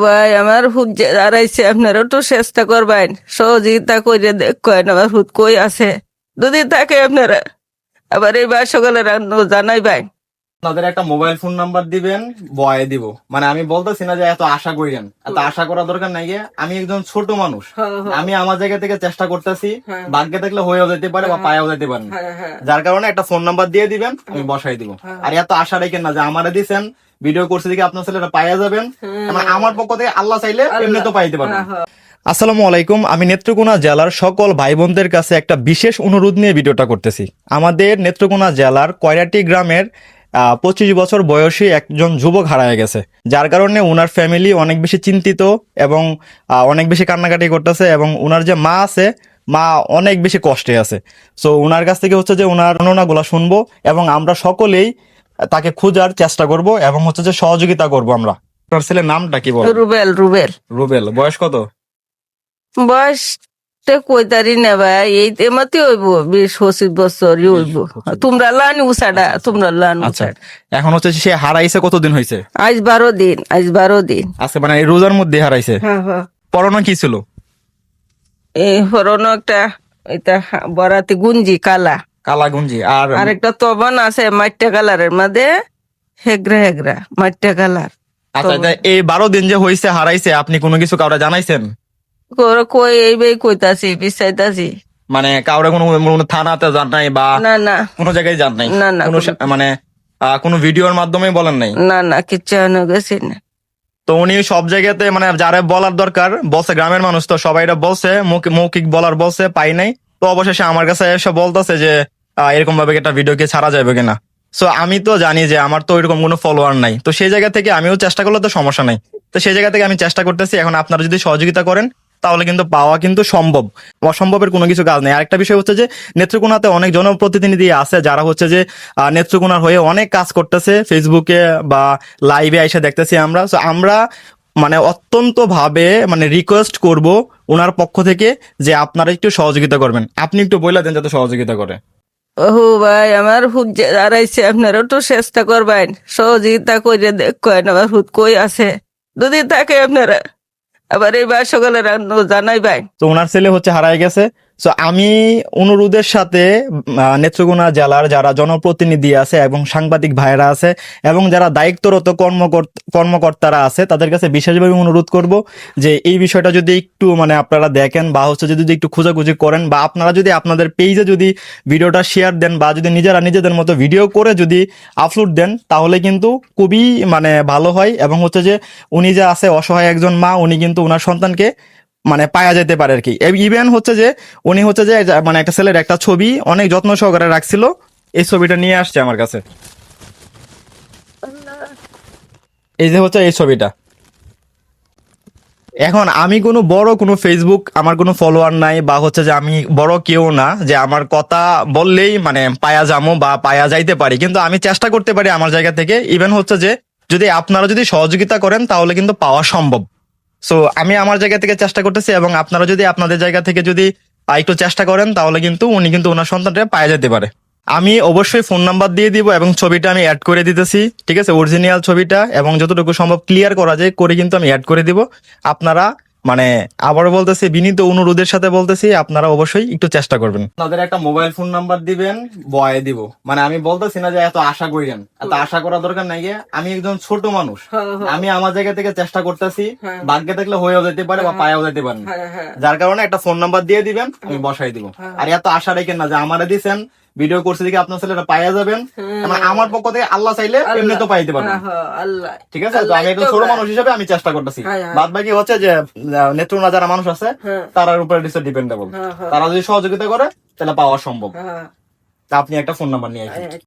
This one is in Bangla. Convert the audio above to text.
ভাই আমার হুদ যে দাঁড়াইছে, আপনারা একটু চেষ্টা করবেন, সহযোগিতা করে দেখেন আমার হুদ কই আছে। যদি থাকে আপনারা আবার এই বার সকালে জানাইবেন। আপনাদের একটা মোবাইল ফোন নাম্বার দিবেন, বয়ে দিব। মানে আমি বলতেছি না যে এত আশা করেন, এত আশা করার দরকার নাই। আমি একজন ছোট মানুষ, আমি আমার জায়গা থেকে চেষ্টা করতেছি। ভাগ্যে থাকলে হয়েও যেতে পারে বা পায়েও যেতে পারে, যার কারণে একটা ফোন নাম্বার দিয়ে দিবেন, আমি বসাই দিব। আর এত আশা রেখেন না যে আমারে দিচ্ছেন, ভিডিও করছে দিকে আপনার ছেলেটা পাইয়া যাবেন। মানে আমার পক্ষ থেকে আল্লাহ চাইলে এমনি তো পাইতে পারবেন। আসসালামু আলাইকুম। আমি নেত্রকোনা জেলার সকল ভাই বোনদের কাছে একটা বিশেষ অনুরোধ নিয়ে ভিডিওটা করতেছি। আমাদের নেত্রকোনা জেলার কয়রাটি গ্রামের 25 বছর বয়সী একজন যুবক হারায় গেছে, যার কারণে ওনার ফ্যামিলি অনেক বেশি চিন্তিত এবং অনেক বেশি কান্নাকাটি করতেছে। এবং ওনার যে মা আছে, মা অনেক বেশি কষ্টে আছে। সো ওনার কাছ থেকে হচ্ছে যে ওনার বর্ণনাগুলো শুনবো এবং আমরা সকলেই তাকে খোঁজার চেষ্টা করব এবং হচ্ছে যে সহযোগিতা করব আমরা। আপনার ছেলের নামটা কি বল? রুবেল। রুবেল রুবেল। বয়স কত? বয়স কইতারি না ভাই, এই এমাতে হইব 20-25 বছর হইব। তোমরা লান উসাডা, তোমরা লান আচ্ছা, এখন হচ্ছে সে হারাইছে কতদিন হয়েছে? আজ 12 দিন, আজ 12 দিন। আচ্ছা, মানে এই রোজার মধ্যে হারাইছে। পরনো কি ছিল? এই হরনো একটা এটা বরাতি গুঞ্জি কালা কালা গুঞ্জি। আর একটা তবন আছে মাইট্টা কালারের মধ্যে, হেগরা হেগরা মাইট্টা কালার। আচ্ছা, এই 12 দিন যে হয়েছে হারাইছে, আপনি কোনো কিছু কাউরে জানাইছেন? কই এই বে কইতাছি, বিচাইতাছি। মানে কাউরে কোনো থানাতে যান নাই বা না না কোনো জায়গায় যান নাই? না না মানে কোনো ভিডিওর মাধ্যমে বলেন নাই? না না কিচ্ছু আনো গেছি না। তো উনি সব জায়গাতে মানে যারা বলার দরকার বলছে, গ্রামের মানুষ তো সবাই বলছে, মৌখিক বলার বলছে, পাই নাই। তো অবশেষে আমার কাছে এসে বলতেছে যে এরকম ভাবে একটা ভিডিও কি ছাড়া যাবে কিনা। সো আমি তো জানি যে আমার তো এরকম কোনো ফলোয়ার নাই, তো সেই জায়গা থেকে আমিও চেষ্টা করলে তো সমস্যা নাই। তো সেই জায়গা থেকে আমি চেষ্টা করতেছি। এখন আপনারা যদি সহযোগিতা করেন তাহলে কিন্তু পাওয়া কিন্তু সম্ভব, অসম্ভবের কোনো কিছু কাজ নেই। আরেকটা বিষয় হচ্ছে যে নেত্রকোনাতে অনেক জনপ্রতিনিধি আছে যারা হচ্ছে যে নেত্রকোনার হয়ে অনেক কাজ করতেছে, ফেসবুকে বা লাইভে এসে দেখতেছি আমরা। সো আমরা মানে অত্যন্ত ভাবে মানে রিকোয়েস্ট করব ওনার পক্ষ থেকে যে আপনারা একটু সহযোগিতা করবেন। আপনি একটু বলে দেন যাতে সহযোগিতা করে। ওহো ভাই আমার হুদ যে দাঁড়াইছে, আপনারা একটু চেষ্টা করবেন, সহযোগিতা করে দেখেন আমার হুদ কই আছে। যদি থাকে আপনারা আবার এই বার সকালে জানাইবেন। তো ওনার ছেলে হচ্ছে হারায় গেছে। সো আমি অনুরোধের সাথে নেত্রকোনা জেলার যারা জনপ্রতিনিধি আছে এবং সাংবাদিক ভাইরা আছে এবং যারা দায়িত্বরত কর্মকর্তারা আছে তাদের কাছে বিশেষভাবে অনুরোধ করব যে এই বিষয়টা যদি একটু মানে আপনারা দেখেন বা হচ্ছে যদি একটু খোঁজাখুঁজি করেন বা আপনারা যদি আপনাদের পেজে যদি ভিডিওটা শেয়ার দেন বা যদি নিজেরা নিজেদের মতো ভিডিও করে যদি আপলোড দেন তাহলে কিন্তু খুবই মানে ভালো হয়। এবং হচ্ছে যে উনি যে আছে অসহায় একজন মা, উনি কিন্তু ওনার সন্তানকে মানে পাওয়া যেতে পারে আর কি। ইভেন হচ্ছে যে উনি হচ্ছে যে মানে একটা ছেলের একটা ছবি অনেক যত্ন সহকারে রাখছিল, এই ছবিটা নিয়ে আসছে আমার কাছে। এই যে হচ্ছে এই ছবিটা। এখন আমি কোনো বড় কোনো ফেসবুক, আমার কোনো ফলোয়ার নাই বা হচ্ছে যে আমি বড় কেউ না যে আমার কথা বললেই মানে পায়া যাবো বা পায়া যাইতে পারি, কিন্তু আমি চেষ্টা করতে পারি আমার জায়গা থেকে। ইভেন হচ্ছে যে যদি আপনারা যদি সহযোগিতা করেন তাহলে কিন্তু পাওয়া সম্ভব। সো আমি আমার জায়গা থেকে চেষ্টা করতেছি এবং আপনারা যদি আপনাদের জায়গা থেকে যদি একটু চেষ্টা করেন তাহলে কিন্তু উনি কিন্তু ওনার সন্তানটা পাওয়া যেতে পারে। আমি অবশ্যই ফোন নাম্বার দিয়ে দিব এবং ছবিটা আমি অ্যাড করে দিতেছি, ঠিক আছে? অরিজিনাল ছবিটা এবং যতটুকু সম্ভব ক্লিয়ার করা যায় করে কিন্তু আমি অ্যাড করে দিব। আপনারা মানে আবারও বলতেছি, বিনীত অনুরোধের সাথে বলতেছি, আপনারা অবশ্যই একটু চেষ্টা করবেন। আপনাদের একটা মোবাইল ফোন নাম্বার দিবেন, বয়ে দিব। মানে আমি বলতেছি না যে এত আশা করেন, এত আশা করার দরকার নাই। আমি একজন ছোট মানুষ, আমি আমার জায়গা থেকে চেষ্টা করতেছি। ভাগ্যে থাকলে হয়েও যেতে পারে বা পায়েও যেতে পারে, যার কারণে একটা ফোন নাম্বার দিয়ে দিবেন, আমি বসাই দিব। আর এত আশা রেখেন না যে আমারে দিচ্ছেন, ভিডিও করছে দিকে আপনার ছেলেটা পাইয়া যাবেন। মানে আমার পক্ষ থেকে আল্লাহ চাইলে এমনি তো পাইতে পারবেন, ঠিক আছে? তো আমি একজন ছোট মানুষ হিসেবে আমি চেষ্টা করতেছি। বাদ বাকি হচ্ছে যে নেত্রকোনা যারা মানুষ আছে তার উপরে ডিপেন্ডেবল, তারা যদি সহযোগিতা করে তাহলে পাওয়া সম্ভব। তা আপনি একটা ফোন নাম্বার নিয়ে আসেন।